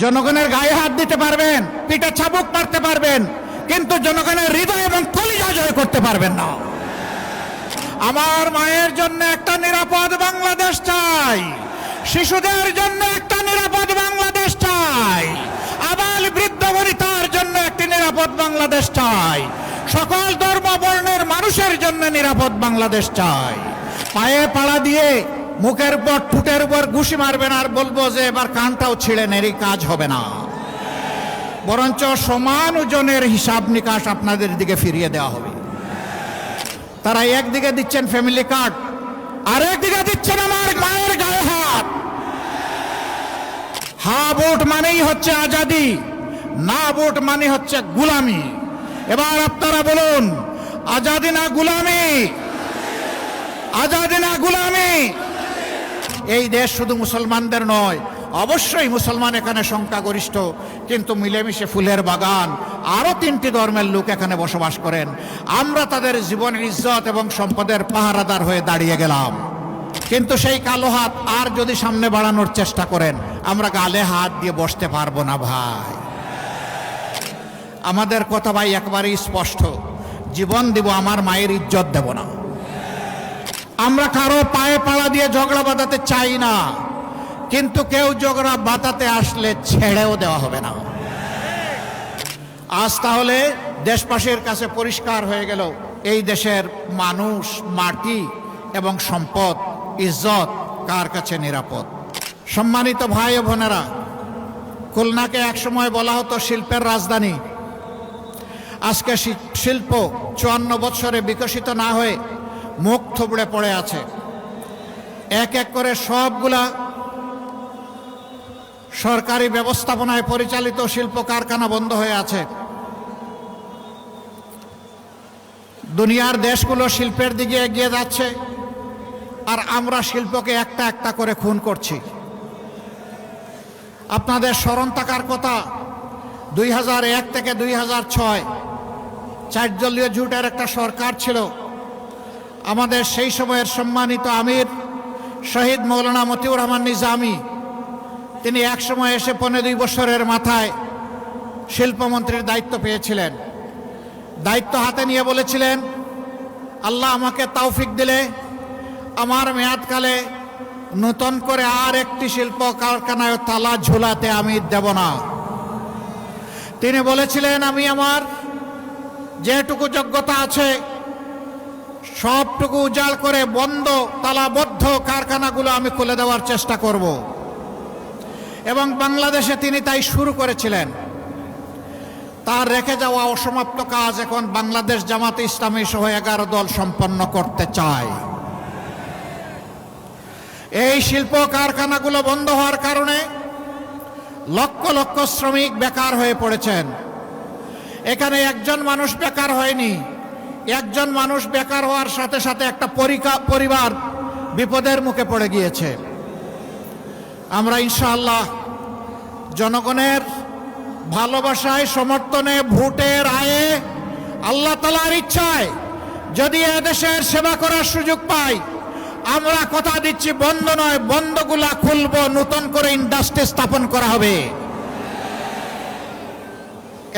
জনগণের গায়ে হাত দিতে পারবেন, পিঠে চাবুক মারতে পারবেন, কিন্তু জনগণের হৃদয় এবং কলিজা জয় করতে পারবেন না। আমার মায়ের জন্য একটা নিরাপদ বাংলাদেশ চাই, শিশুদের জন্য একটা নিরাপদ বাংলাদেশ চাই, আবাল বৃদ্ধ বনিতার জন্য একটি নিরাপদ বাংলাদেশ চাই, সকল ধর্ম বর্ণের মানুষের জন্য নিরাপদ বাংলাদেশ চাই। পায়ে পাড়া দিয়ে মুখের উপর ঠুটের উপর ঘুষি মারবেন আর বলবো যে এবার কানটাও ছিঁড়ে নেই, কাজ হবে না। বরঞ্চ সমান ওজনের হিসাব নিকাশ আপনাদের দিকে ফিরিয়ে দেওয়া হবে। তারা একদিকে দিচ্ছেন ফ্যামিলি কার্ড, আর একদিকে দিচ্ছেন আমার মায়ের গায়ে হাত। হা ভোট মানেই হচ্ছে আজাদি, না ভোট মানে হচ্ছে গুলামি। এবার আপনারা বলুন, আজাদি না গুলামি? আজাদি না গুলামি? এই দেশ শুধু মুসলমানদের নয়, অবশ্যই মুসলমান এখানে সংখ্যাগরিষ্ঠ, কিন্তু মিলেমিশে ফুলের বাগান, আরো 3টি ধর্মের লোক এখানে বসবাস করেন। আমরা তাদের জীবন, ইজ্জত এবং সম্পদের পাহারাদার হয়ে দাঁড়িয়ে গেলাম। কিন্তু সেই কালো হাত আর যদি সামনে বাড়ানোর চেষ্টা করেন, আমরা গালে হাত দিয়ে বসতে পারবো না ভাই। আমাদের কথা ভাই একবারই স্পষ্ট, জীবন দিব, আমার মায়ের ইজ্জত দেব না। আমরা কারো পায়ে পাড়া দিয়ে ঝগড়া বাঁধাতে চাই না, কিন্তু কেউ ঝগড়া বাঁধাতে আসলে ছেড়েও দেওয়া হবে না। আজ তাহলে দেশবাসীর কাছে পরিষ্কার হয়ে গেল, এই দেশের মানুষ, মাটি এবং সম্পদ, ইজ্জত কার কাছে নিরাপদ। সম্মানিত ভাই ও বোনেরা, খুলনাকে একসময় বলা হতো শিল্পের রাজধানী। আজকে শিল্প 54 বছরে বিকশিত না হয়ে মুখ থুবড়ে পড়ে আছে। এক এক করে সবগুলা সরকারি ব্যবস্থাপনায় পরিচালিত শিল্প কারখানা বন্ধ হয়ে আছে। দুনিয়ার দেশগুলো শিল্পের দিকে এগিয়ে যাচ্ছে, আর আমরা শিল্পকে একটা একটা করে খুন করছি। আপনাদের স্মরণ থাকার কথা, 2001 থেকে 2006 4 দলীয় জোটের একটা সরকার ছিল। আমাদের সেই সময়ের সম্মানিত আমির শহীদ মৌলানা মতিউর রহমান নিজামী, তিনি এক সময় এসে 15 বছরের মাথায় শিল্পমন্ত্রীর দায়িত্ব পেয়েছিলেন। দায়িত্ব হাতে নিয়ে বলেছিলেন, আল্লাহ আমাকে তৌফিক দিলে আমার মেয়াদকালে নতুন করে আর একটি শিল্প কারখানায় তালা ঝুলাতে আমি দেব না। তিনি বলেছিলেন, আমি আমার যেটুকু যোগ্যতা আছে সবটুকু উজাড় করে বন্ধ তালাবদ্ধ কারখানাগুলো আমি খুলে দেওয়ার চেষ্টা করব। এবং বাংলাদেশে তিনি তাই শুরু করেছিলেন। তার রেখে যাওয়া অসমাপ্ত কাজ এখন বাংলাদেশ জামাতে ইসলামী সহ 11 দল সম্পন্ন করতে চায়। এই শিল্প কারখানাগুলো বন্ধ হওয়ার কারণে লক্ষ লক্ষ শ্রমিক বেকার হয়ে পড়েছেন। এখানে একজন মানুষ বেকার হয়নি, একজন মানুষ বেকার হওয়ার সাথে সাথে একটা পরিবার বিপদের মুখে পড়ে গিয়েছে। আমরা ইনশাআল্লাহ জনগণের ভালোবাসায়, সমর্থনে, ভোটের আয়ে, আল্লাহ তাআলার ইচ্ছায় যদি এদেশের সেবা করার সুযোগ পাই, আমরা কথা দিচ্ছি বন্ধ নয়, বন্ধগুলা খুলবো, নতুন করে ইন্ডাস্ট্রি স্থাপন করা হবে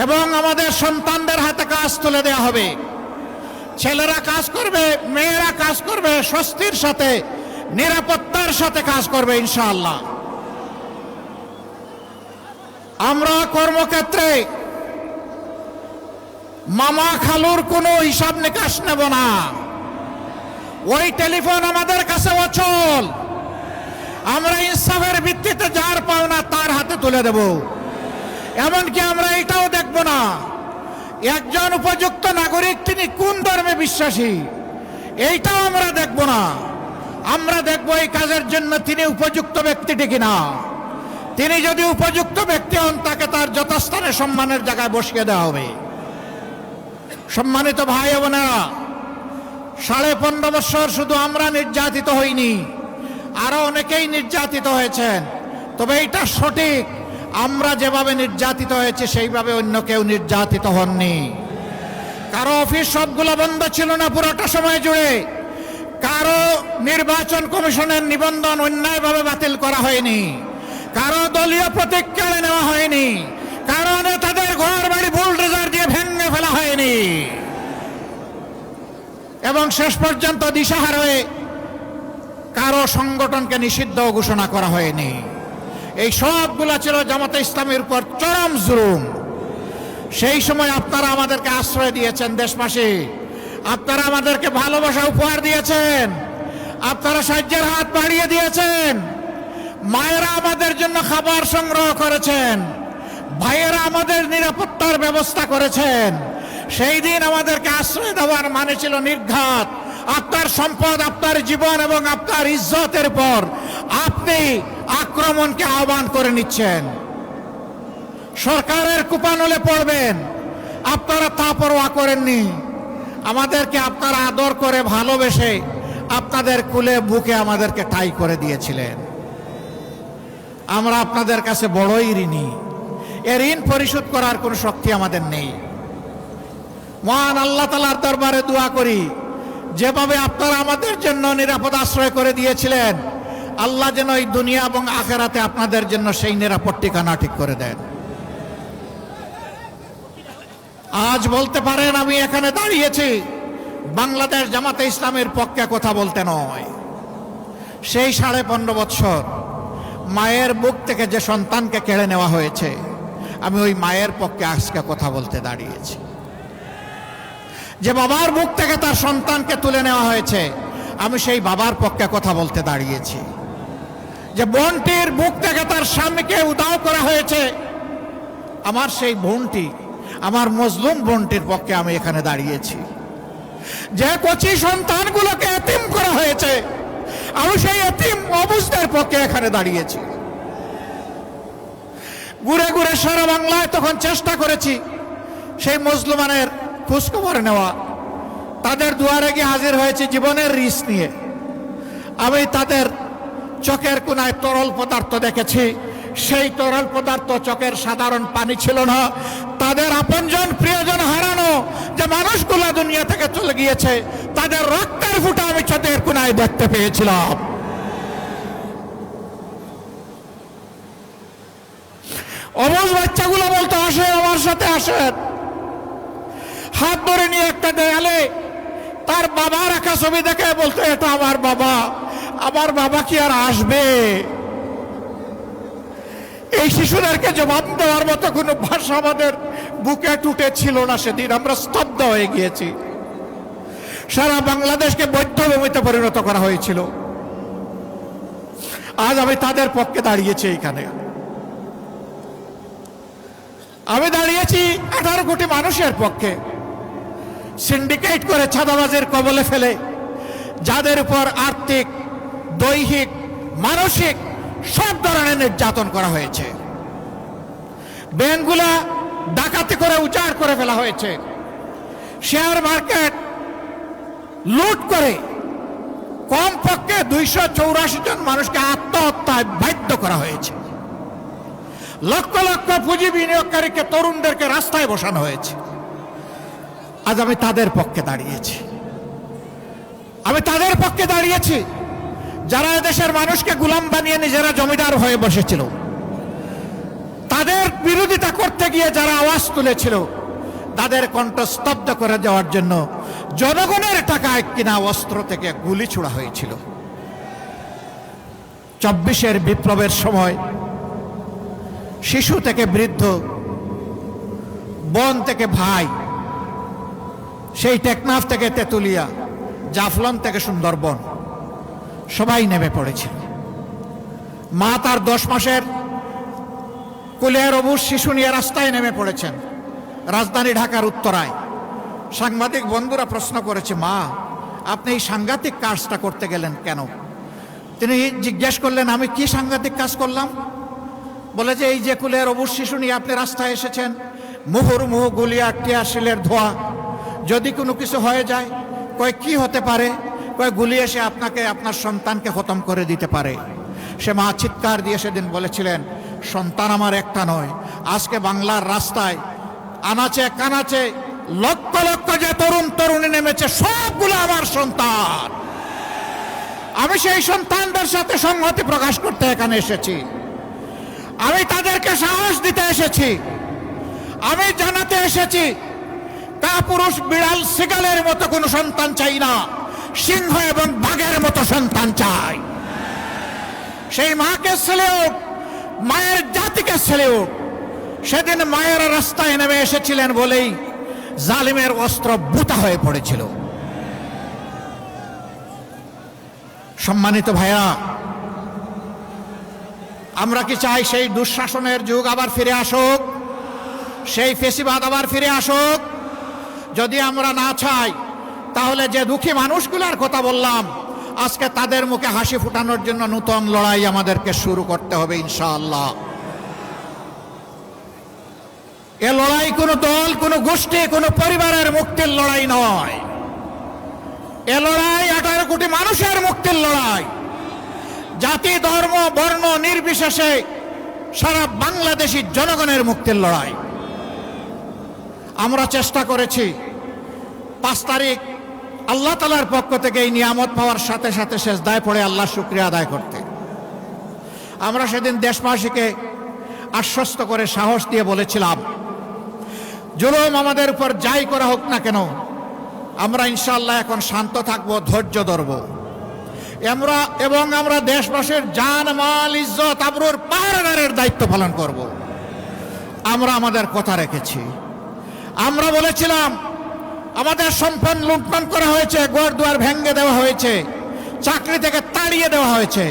এবং আমাদের সন্তানদের হাতে কাজ তুলে দেওয়া হবে। ছেলেরা কাজ করবে, মেয়েরা কাজ করবে, স্বস্তির সাথে, নিরাপত্তার সাথে কাজ করবে ইনশাআল্লাহ। আমরা কর্মক্ষেত্রে মামা খালুর কোনো হিসাব নিকাশ নেব না। ওই টেলিফোন আমাদের কাছে অচল। আমরা ইনসাফের ভিত্তিতে যার পাওনা তার হাতে তুলে দেব। এমনকি আমরা এটাও দেখব না একজন উপযুক্ত নাগরিক তিনি কোন ধর্মে বিশ্বাসী, এইটাও আমরা দেখব না। আমরা দেখব এই কাজের জন্য তিনি উপযুক্ত ব্যক্তিটি কিনা। তিনি যদি উপযুক্ত ব্যক্তি হন, তাকে তার যথাস্থানে সম্মানের জায়গায় বসিয়ে দেওয়া হবে। সম্মানিত ভাই বোনেরা, 15.5 বছর শুধু আমরা নির্যাতিত হইনি, আরো অনেকেই নির্যাতিত হয়েছেন। তবে এটা সঠিক, আমরা যেভাবে নির্যাতিত হয়েছে সেইভাবে অন্য কেউ নির্যাতিত হননি। কারো অফিস সবগুলো বন্ধ ছিল না পুরোটা সময় জুড়ে, কারো নির্বাচন কমিশনের নিবন্ধন অন্যায়ভাবে বাতিল করা হয়নি, কারো দলীয় প্রতীক কেড়ে নেওয়া হয়নি। এবং শেষ পর্যন্ত দিশাহারা হয়ে কারো সংগঠনকে নিষিদ্ধ ঘোষণা করা হয়নি। এই সবগুলা ছিল জামাতে ইসলামের উপর চরম জুলুম। সেই সময় আপনারা আমাদেরকে আশ্রয় দিয়েছেন দেশবাসী, আপনারা আমাদেরকে ভালোবাসা উপহার দিয়েছেন, আপনারা সাহায্যের হাত বাড়িয়ে দিয়েছেন, মায়েরা আমাদের জন্য খাবার সংগ্রহ করেছেন, ভাইয়েরা আমাদের নিরাপত্তার ব্যবস্থা করেছেন। সেই দিন আমাদেরকে আশ্রয় দেওয়ার মানে ছিল নির্ঘাত আপনার সম্পদ, আপনার জীবন এবং আপনার ইজ্জতের পর আপনি আক্রমণকে আহ্বান করে নিচ্ছেন। সরকারের কুপানলে পড়বেন, আপনারা তা পরোয়া করেননি। আমাদেরকে আপনারা আদর করে ভালোবেসে আপনাদের কুলে বুকে আমাদেরকে ঠাঁই করে দিয়েছিলেন। আমরা আপনাদের কাছে বড়ই ঋণী। এ ঋণ পরিশোধ করার কোনো শক্তি আমাদের নেই। মহান আল্লাহ তাআলার দরবারে দোয়া করি, যেভাবে আপনারা আমাদের জন্য নিরাপদ আশ্রয় করে দিয়েছিলেন, আল্লাহ যেন এই দুনিয়া এবং আখিরাতে আপনাদের জন্য সেই নিরাপদ ঠিকানা ঠিক করে দেন। আজ বলতে পারেন আমি এখানে দাঁড়িয়েছি বাংলাদেশ জামাতে ইসলামের পক্ষে কথা বলতে নয়। সেই 15.5 বছর মায়ের বুক থেকে যে সন্তানকে কেড়ে নেওয়া হয়েছে, আমি ওই মায়ের পক্ষে আজকে কথা বলতে দাঁড়িয়েছি। যে বাবার বুক থেকে তার সন্তানকে তুলে নেওয়া হয়েছে, আমি সেই বাবার পক্ষে কথা বলতে দাঁড়িয়েছি। যে বোনটির বুক থেকে তার স্বামীকে উধাও করা হয়েছে, আমার সেই বোনটি, আমার মজলুম বোনটির পক্ষে আমি এখানে দাঁড়িয়েছি। যে কচি সন্তানগুলোকে এতিম করা হয়েছে, আমি সেই এতিম অবুঝদের পক্ষে এখানে দাঁড়িয়েছি। ঘুরে ঘুরে সারা বাংলায় তখন চেষ্টা করেছি সেই মুসলমানের খোঁজখবর নেওয়া। তাদের দুয়ারে গিয়ে হাজির হয়েছে জীবনের রিস্ক নিয়ে। আমি তাদের চোখের কোনায় তরল পদার্থ দেখেছি। সেই তরল পদার্থ চোখের সাধারণ পানি ছিল না। তাদের আপনজন প্রিয়জন হারানো যে মানুষগুলো দুনিয়া থেকে চলে গিয়েছে, তাদের রক্তের ফুটা আমি চোখের কোনায় দেখতে পেয়েছিলাম। অবুঝ বাচ্চাগুলো বলতো, আসেন আমার সাথে আসেন। হাত ধরে নিয়ে একটা দেয়ালে তার বাবা রাখা ছবি দেখে বলতো, এটা আমার বাবা। আমার বাবা কি আর আসবে? এই শিশুদেরকে জবাব দেওয়ার মতো কোনো ভাষা আমাদের বুকে টুটে ছিল না। সেদিন আমরা স্তব্ধ হয়ে গিয়েছি। সারা বাংলাদেশকে বৌদ্ধভূমিতে পরিণত করা হয়েছিল। আজ আমি তাদের পক্ষে দাঁড়িয়েছি। এইখানে আমি দাঁড়িয়েছি 18 কোটি মানুষের পক্ষে, সিন্ডিকেট করে চাঁদাবাজের কবলে ফেলে যাদের উপর আর্থিক, দৈহিক, মানসিক সব ধরনের নির্যাতন করা হয়েছে। ব্যাংকগুলা ডাকাতি করে উজাড় করে ফেলা হয়েছে। শেয়ার মার্কেট লুট করে কমপক্ষে 284 জন মানুষকে আত্মহত্যায় বাধ্য করা হয়েছে। লক্ষ লক্ষ পুঁজি বিনিয়োগকারীকে, তরুণদেরকে রাস্তায় বসানো হয়েছে। আজ আমি তাদের পক্ষে দাঁড়িয়েছি। আমি তাদের পক্ষে দাঁড়িয়েছি যারা দেশের মানুষকে গোলাম বানিয়ে নিজেরা জমিদার হয়ে বসেছিল। তাদের বিরোধিতা করতে গিয়ে যারা আওয়াজ তুলেছিল, তাদের কণ্ঠ স্তব্ধ করে দেওয়ার জন্য জনগণের টাকায় কিনা অস্ত্র থেকে গুলি ছোড়া হয়েছিল। 24-এর বিপ্লবের সময় শিশু থেকে বৃদ্ধ, বোন থেকে ভাই, সেই টেকনাফ থেকে তেতুলিয়া, জাফলং থেকে সুন্দরবন, সবাই নেমে পড়েছিল। মা তার 10 মাসের কোলের অবুঝ শিশু নিয়ে রাস্তায় নেমে পড়েছেন রাজধানী ঢাকার উত্তরায়। সাংবাদিক বন্ধুরা প্রশ্ন করেছে, মা আপনি এই সাংঘাতিক কাজটা করতে গেলেন কেন? তিনি জিজ্ঞেস করলেন, আমি কি সাংঘাতিক কাজ করলাম? বলে যে এই যে কোলের অবুঝ শিশু নিয়ে আপনি রাস্তায় এসেছেন, মুহুর্মুহু গুলিয়া টিয়াশিলের ধোয়া, যদি কোনো কিছু হয়ে যায়, কয় কি হতে পারে? কয় গুলি এসে আপনাকে, আপনার সন্তানকে খতম করে দিতে পারে। সে মা চিৎকার দিয়ে সেদিন বলেছিলেন, সন্তান আমার একটা নয়, আজকে বাংলার রাস্তায় আনাচে কানাচে লক্ষ লক্ষ যে তরুণ তরুণী নেমেছে, সবগুলো আমার সন্তান। আমি সেই সন্তানদের সাথে সংহতি প্রকাশ করতে এখানে এসেছি। আমি তাদেরকে সাহস দিতে এসেছি। আমি জানাতে এসেছি কাপুরুষ বিড়াল সিগালের মতো কোনো সন্তান চাই না, সিংহ এবং বাঘের মতো সন্তান চাই। সেই মাকে সেলিউট, মায়ের জাতিকে সেলিউট। সেদিন মায়ের রাস্তায় নেমে এসেছিলেন বলেই জালিমের অস্ত্র বুতা হয়ে পড়েছিল। সম্মানিত ভাইরা, আমরা কি চাই সেই দুঃশাসনের যুগ আবার ফিরে আসুক, সেই ফেসিবাদ আবার ফিরে আসুক? যদি আমরা না চাই, তাহলে যে দুঃখী মানুষগুলোর কথা বললাম, আজকে তাদের মুখে হাসি ফুটানোর জন্য নতুন লড়াই আমাদেরকে শুরু করতে হবে ইনশাআল্লাহ। এ লড়াই কোনো দল, কোনো গোষ্ঠী, কোনো পরিবারের মুক্তির লড়াই নয়। এ লড়াই 18 কোটি মানুষের মুক্তির লড়াই। জাতি, ধর্ম, বর্ণ নির্বিশেষে সারা বাংলাদেশী জনগণের মুক্তির লড়াই। আমরা চেষ্টা করেছি 5 তারিখ আল্লাহ তাআলার পক্ষ থেকে এই নিয়ামত পাওয়ার সাথে সাথে সেজদায় পড়ে আল্লাহর শুকরিয়া আদায় করতে। আমরা সেদিন দেশবাসীকে আশ্বস্ত করে সাহস দিয়ে বলেছিলাম, জুলুম আমাদের উপর যাই করা হোক না কেন, আমরা ইনশাআল্লাহ এখন শান্ত থাকবো, ধৈর্য ধরব। আমরা দেশবাসীর জান, মাল, ইজ্জত, আবরুর পাহারাদারের দায়িত্ব পালন করব। আমরা আমাদের কথা রেখেছি। আমরা বলেছিলাম, আমাদের সম্পদ লুণ্ঠন করা হয়েছে, ঘরদুয়ার ভেঙে দেওয়া হয়েছে, চাকরি থেকে তাড়িয়ে দেওয়া হয়েছে,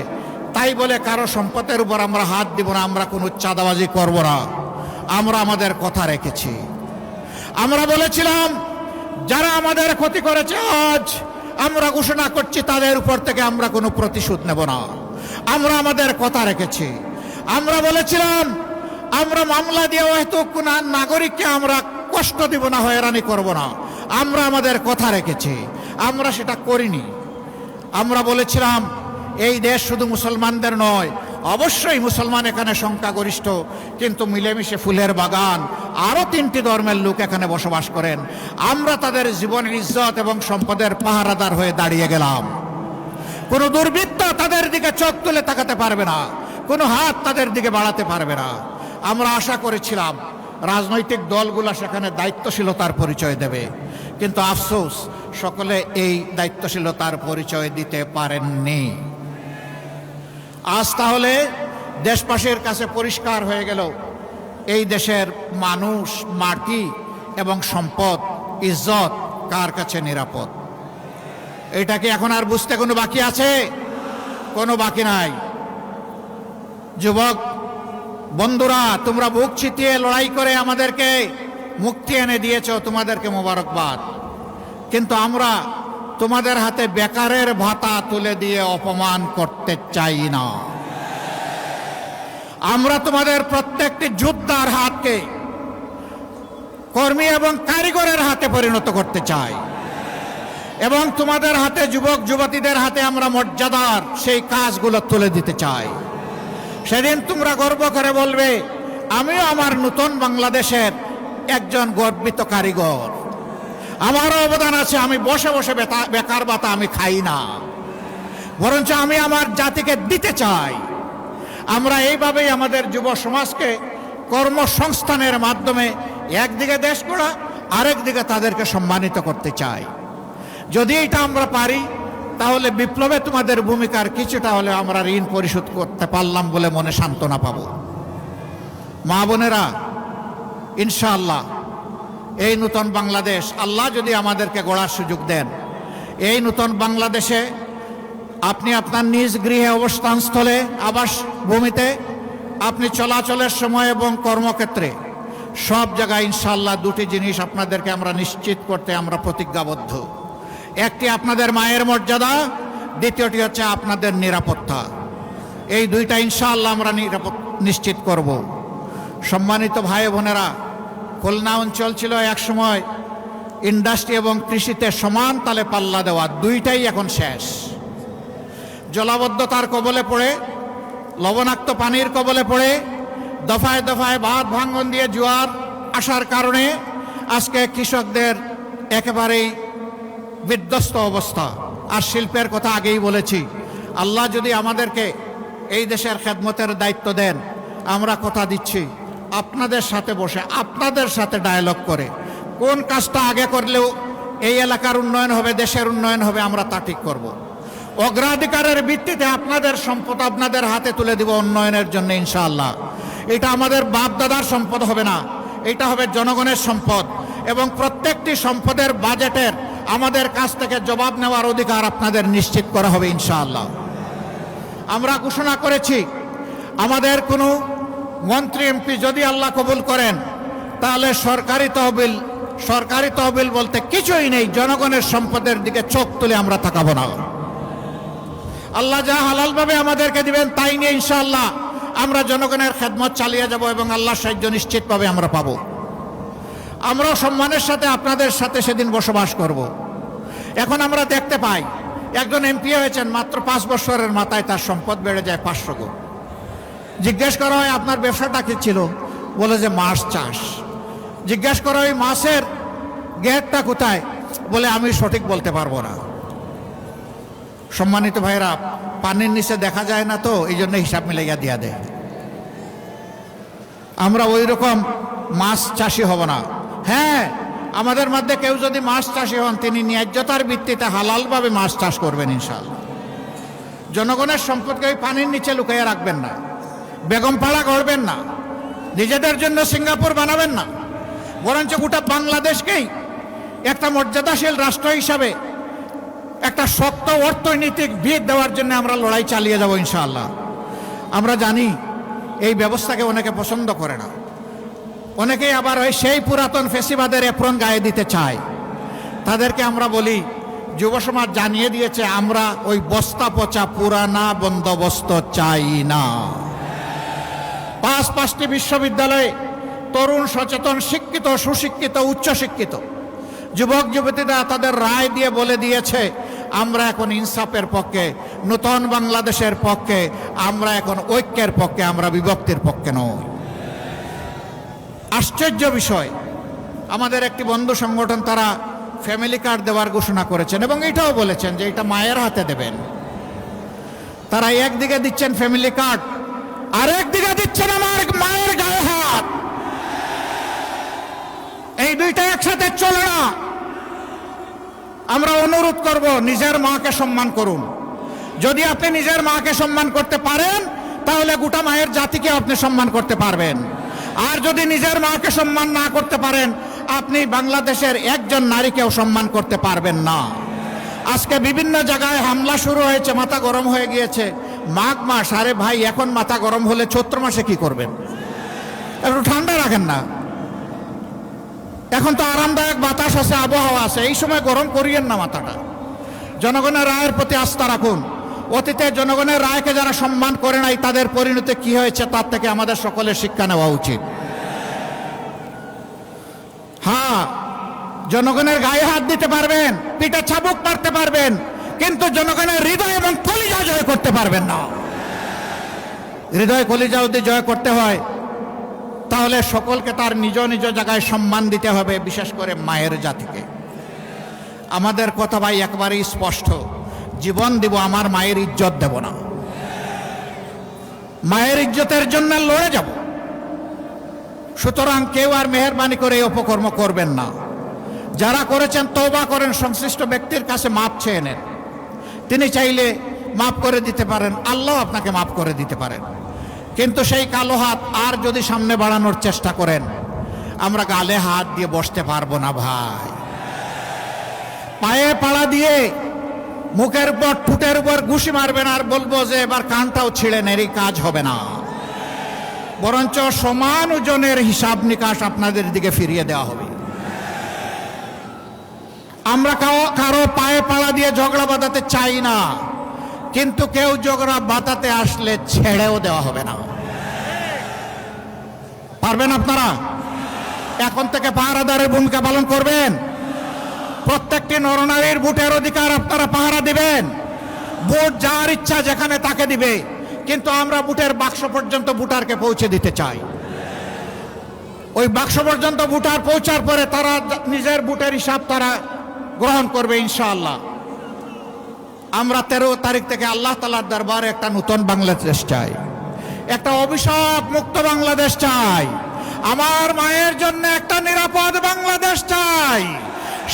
তাই বলে কারো সম্পদের উপর আমরা হাত দিব না, আমরা কোনো চাঁদাবাজি করব না। আমরা আমাদের কথা রেখেছি। আমরা বলেছিলাম, যারা আমাদের ক্ষতি করেছে আজ আমরা ঘোষণা করছি তাদের উপর থেকে আমরা কোনো প্রতিশোধ নেব না। আমরা আমাদের কথা রেখেছি। আমরা বলেছিলাম, আমরা মামলা দিয়ে হয়তো কোনো নাগরিককে আমরা কষ্ট দিব না, হয়রানি করব না। আমরা আমাদের কথা রেখেছি। আমরা সেটা করিনি। আমরা বলেছিলাম, এই দেশ শুধু মুসলমানদের নয়, অবশ্যই মুসলমান এখানে সংখ্যাগরিষ্ঠ, কিন্তু মিলেমিশে ফুলের বাগান, আরো 3টি ধর্মের লোক এখানে বসবাস করেন। আমরা তাদের জীবন, ইজ্জত এবং সম্পদের পাহারাদার হয়ে দাঁড়িয়ে গেলাম। কোনো দুর্বৃত্ত তাদের দিকে চোখ তুলে তাকাতে পারবে না, কোনো হাত তাদের দিকে বাড়াতে পারবে না। আমরা আশা করেছিলাম রাজনৈতিক দলগুলো সেখানে দায়িত্বশীলতার পরিচয় দেবে, কিন্তু আফসোস সকলে এই দায়িত্বশীলতার পরিচয় দিতে পারেননি। আজ তাহলে দেশবাসীর কাছে পরিষ্কার হয়ে গেল, এই দেশের মানুষ, মাটি এবং সম্পদ, ইজ্জত কার কাছে নিরাপদ। এটা কি এখন আর বুঝতে কোনো বাকি আছে? কোনো বাকি নাই। যুবক বন্ধুরা, তোমরা বুক ছিটিয়ে লড়াই করে আমাদেরকে মুক্তি এনে দিয়েছ, তোমাদেরকে মোবারকবাদ। কিন্তু আমরা তোমাদের হাতে বেকারের ভাতা তুলে দিয়ে অপমান করতে চাই না। আমরা তোমাদের প্রত্যেকটি যোদ্ধার হাতকে কর্মী এবং কারিগরের হাতে পরিণত করতে চাই, এবং তোমাদের হাতে, যুবক যুবতীদের হাতে আমরা মর্যাদার সেই কাজগুলো তুলে দিতে চাই। সেদিন তোমরা গর্ব করে বলবে, আমিও আমার নতুন বাংলাদেশের একজন গর্বিত কারিগর, আমারও অবদান আছে। আমি বসে বসে বেকার ভাতা আমি খাই না, বরঞ্চ আমি আমার জাতিকে দিতে চাই। আমরা এইভাবেই আমাদের যুব সমাজকে কর্মসংস্থানের মাধ্যমে একদিকে দেশ গড়া, আরেকদিকে তাদেরকে সম্মানিত করতে চাই। যদি এটা আমরা পারি, তাহলে বিপ্লবে তোমাদের ভূমিকার কিছুটা হলে আমরা ঋণ পরিশোধ করতে পারলাম বলে মনে সান্ত্বনা পাব। মা বোনেরা, ইনশাআল্লাহ এই নতুন বাংলাদেশ আল্লাহ যদি আমাদেরকে গড়ার সুযোগ দেন, এই নতুন বাংলাদেশে আপনি আপনার নিজ গৃহে, অবস্থানস্থলে, আবাসভূমিতে, আপনি চলাচলের সময় এবং কর্মক্ষেত্রে সব জায়গায় ইনশাআল্লাহ 2টি জিনিস আপনাদেরকে আমরা নিশ্চিত করতে আমরা প্রতিজ্ঞাবদ্ধ। একটি আপনাদের মায়ের মর্যাদা, দ্বিতীয়টি হচ্ছে আপনাদের নিরাপত্তা। এই 2টা ইনশাআল্লাহ আমরা নিশ্চিত করব। সম্মানিত ভাই বোনেরা, খুলনা অঞ্চল ছিল একসময় ইন্ডাস্ট্রি এবং কৃষিতে সমান তালে পাল্লা দেওয়া, 2টাই এখন শেষ। জলাবদ্ধতার কবলে পড়ে, লবণাক্ত পানির কবলে পড়ে, দফায় দফায় বাঁধ ভাঙন দিয়ে জোয়ার আসার কারণে আজকে কৃষকদের একেবারেই বিধ্বস্ত অবস্থা। আর শিল্পের কথা আগেই বলেছি, আল্লাহ যদি আমাদেরকে এই দেশের খেদমতের দায়িত্ব দেন, আমরা কথা দিচ্ছি আপনাদের সাথে বসে, আপনাদের সাথে ডায়ালগ করে কোন কাজটা আগে করলেও এই এলাকার উন্নয়ন হবে, দেশের উন্নয়ন হবে, আমরা তা ঠিক করব। অগ্রাধিকারের ভিত্তিতে আপনাদের সম্পদ আপনাদের হাতে তুলে দিব উন্নয়নের জন্য ইনশাআল্লাহ। এটা আমাদের বাপ দাদার সম্পদ হবে না, এটা হবে জনগণের সম্পদ, এবং প্রত্যেকটি সম্পদের বাজেটের আমাদের কাছ থেকে জবাব নেওয়ার অধিকার আপনাদের নিশ্চিত করা হবে ইনশাআল্লাহ। আমরা ঘোষণা করেছি আমাদের কোনো মন্ত্রী এমপি যদি আল্লাহ কবুল করেন তাহলে সরকারি তহবিল বলতে কিছুই নেই, জনগণের সম্পদের দিকে চোখ তুলে আমরা তাকাবো না। আল্লাহ যা হালালভাবে আমাদেরকে দিবেন তাই নিয়ে ইনশাআল্লাহ আমরা জনগণের খেদমত চালিয়ে যাব এবং আল্লাহর সাহায্য নিশ্চিতভাবে আমরা পাবো। আমরাও সম্মানের সাথে আপনাদের সাথে সেদিন বসবাস করব। এখন আমরা দেখতে পাই একজন এমপি হয়েছেন মাত্র 5 বছরের মাথায় তার সম্পদ বেড়ে যায় 500 গুণ। জিজ্ঞেস করা হয় আপনার ব্যবসাটা কি ছিল, বলে যে মাছ চাষ। জিজ্ঞেস করা হয় মাছের গেটটা কোথায়, বলে আমি সঠিক বলতে পারবো না। সম্মানিত ভাইরা, পানির নিচে দেখা যায় না তো এই জন্য হিসাব মিলাইয়া দিয়া দেয়। আমরা ওই রকম মাছ চাষি হব না। হ্যাঁ, আমাদের মধ্যে কেউ যদি মাছ চাষি হন তিনি ন্যায্যতার ভিত্তিতে হালালভাবে মাছ চাষ করবেন ইনশাআল্লাহ। জনগণের সম্পদকে ওই পানির নিচে লুকাইয়া রাখবেন না, বেগমপাড়া গড়বেন না, নিজেদের জন্য সিঙ্গাপুর বানাবেন না, বরঞ্চ গোটা বাংলাদেশকেই একটা মর্যাদাশীল রাষ্ট্র হিসাবে একটা শক্ত অর্থনৈতিক ভিত দেওয়ার জন্য আমরা লড়াই চালিয়ে যাব ইনশাআল্লাহ। আমরা জানি এই ব্যবস্থাকে অনেকে পছন্দ করে না, অনেকেই আবার ওই সেই পুরাতন ফেসিবাদের এপ্রন গায়ে দিতে চায়। তাদেরকে আমরা বলি, যুব সমাজ জানিয়ে দিয়েছে আমরা ওই বস্তা পচা পুরানা বন্দোবস্ত চাই না। 5টি বিশ্ববিদ্যালয়ে তরুণ সচেতন শিক্ষিত সুশিক্ষিত উচ্চশিক্ষিত যুবক যুবতীরা তাদের রায় দিয়ে বলে দিয়েছে আমরা এখন ইনসাফের পক্ষে, নতুন বাংলাদেশের পক্ষে, আমরা এখন ঐক্যের পক্ষে, আমরা বিভক্তির পক্ষে নই। আশ্চর্য বিষয়, আমাদের একটি বন্ধু সংগঠন তারা ফ্যামিলি কার্ড দেওয়ার ঘোষণা করেছেন এবং এটাও বলেছেন যে এটা মায়ের হাতে দেবেন। তারা একদিকে দিচ্ছেন ফ্যামিলি কার্ড, আরেক দিকে দিচ্ছেন আমার মায়ের গায়ে হাত। এই দুইটা একসাথে চলে না। আমরা অনুরোধ করব নিজের মাকে সম্মান করুন। যদি আপনি নিজের মাকে সম্মান করতে পারেন তাহলে গোটা মায়ের জাতিকে আপনি সম্মান করতে পারবেন। আর যদি নিজের মাকে সম্মান না করতে পারেন আপনি বাংলাদেশের একজন নারীকেও সম্মান করতে পারবেন না। আজকে বিভিন্ন জায়গায় হামলা শুরু হয়েছে, মাথা গরম হয়ে গিয়েছে। মাঘ মাস, আরে ভাই এখন মাথা গরম হলে চৈত্র মাসে কি করবেন? একটু ঠান্ডা রাখেন না। এখন তো আরামদায়ক বাতাস আছে, আবহাওয়া আছে, এই সময় গরম করিয়েন না মাথাটা। জনগণের রায়ের প্রতি আস্থা রাখুন। অতীতে জনগণের রায়কে যারা সম্মান করে নাই তাদের পরিণতি কি হয়েছে তার থেকে আমাদের সকলের শিক্ষা নেওয়া উচিত। হ্যাঁ, জনগণের গায়ে হাত দিতে পারবেন, পিঠে চাবুক মারতে পারবেন, কিন্তু জনগণের হৃদয় এবং কলিজা জয় করতে পারবেন না। হৃদয় কলিজা যদি জয় করতে হয় তাহলে সকলকে তার নিজ নিজ জায়গায় সম্মান দিতে হবে, বিশেষ করে মায়ের জাতিকে। আমাদের কথা ভাই একবারেই স্পষ্ট, জীবন দিব, আমার মায়ের ইজ্জত দেব না। মায়ের ইজ্জতের জন্য লড়ে যাব। সুতরাং কেউ আর মেহেরবানি করে এই অপকর্ম করবেন না। যারা করেছেন তওবা করেন, সংশ্লিষ্ট ব্যক্তির কাছে মাপ চেয়ে নেন। তিনি চাইলে মাফ করে দিতে পারেন, আল্লাহ আপনাকে মাফ করে দিতে পারেন। কিন্তু সেই কালো হাত আর যদি সামনে বাড়ানোর চেষ্টা করেন আমরা গালে হাত দিয়ে বসতে পারবো না ভাই। পায়ে পাড়া দিয়ে মুখের উপর ঠোঁটের উপর ঘুষি মারবেন আর বলবো যে এবার কানটাও ছিঁড়ে নেন, এই কাজ হবে না। বরঞ্চ সমান ওজনের হিসাব নিকাশ আপনাদের দিকে ফিরিয়ে দেওয়া হবে। আমরা কারো পায়ে পাড়া দিয়ে ঝগড়া বাঁধাতে চাই না, কিন্তু কেউ ঝগড়া বাঁধাতে আসলে ছেড়েও দেওয়া হবে না। পারবেন আপনারা? এখন থেকে পাহারাদারের ভূমিকা পালন করবেন। প্রত্যেকটি নরনারীর ভোটের অধিকার আপনারা পাহারা দিবেন। ভোট যার ইচ্ছা যেখানে তাকে দিবে, কিন্তু আমরা ভোটের বাক্স পর্যন্ত ভোটারকে পৌঁছে দিতে চাই। ওই বাক্স পর্যন্ত ভোটার পৌঁছার পরে তারা নিজের ভোটের হিসাব তারা গ্রহণ করবে ইনশাআল্লাহ। আমরা 13 তারিখ থেকে আল্লাহ তাআলার দরবারে একটা নতুন বাংলাদেশ চাই, একটা অভিশাপ মুক্ত বাংলাদেশ চাই। আমার মায়ের জন্য একটা নিরাপদ বাংলাদেশ চাই,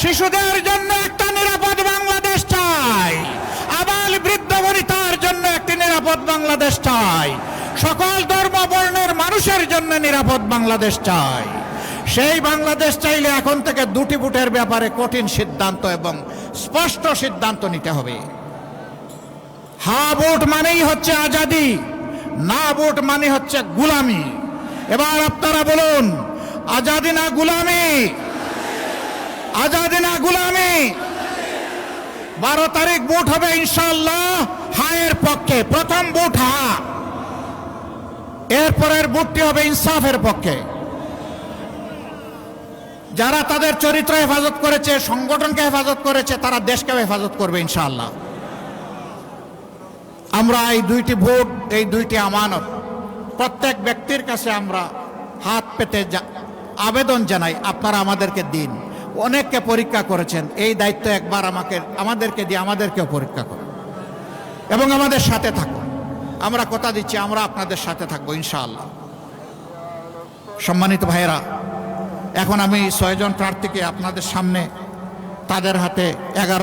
শিশুদের জন্য একটা নিরাপদ বাংলাদেশ চাই, আবাল বৃদ্ধ বনিতার জন্য একটি নিরাপদ বাংলাদেশ চাই, সকল ধর্ম বর্ণের মানুষের জন্য নিরাপদ বাংলাদেশ চাই। সেই বাংলাদেশ চাইলে এখন থেকে দুটি ভোটের ব্যাপারে কঠিন সিদ্ধান্ত এবং স্পষ্ট সিদ্ধান্ত নিতে হবে। হ্যাঁ ভোট মানেই হচ্ছে আজাদি, না ভোট মানে হচ্ছে গুলামি। এবার আপনারা বলুন, আজাদি না গুলামি? আজাদি না গুলামি? 12 তারিখ ভোট হবে ইনশাআল্লাহ হায়ের পক্ষে, প্রথম ভোট হা, এরপরের ভোটটি হবে ইনসাফের পক্ষে। যারা তাদের চরিত্র হেফাজত করেছে, সংগঠনকে হেফাজত করেছে, তারা দেশকে হেফাজত করবে ইনশাআল্লাহ। আমরা এই দুইটি ভোট, এই দুইটি আমানত প্রত্যেক ব্যক্তির কাছে আমরা হাত পেতে আবেদন জানাই, আপনারা আমাদেরকে দিন। অনেককে পরীক্ষা করেছেন, এই দায়িত্ব একবার আমাদেরকে দিয়ে আমাদেরকেও পরীক্ষা করুন এবং আমাদের সাথে থাকুন। আমরা কথা দিচ্ছি, আমরা আপনাদের সাথে থাকবো ইনশাআল্লাহ। সম্মানিত ভাইয়েরা, এখন আমি 6 জন প্রার্থীকে আপনাদের সামনে তাদের হাতে 11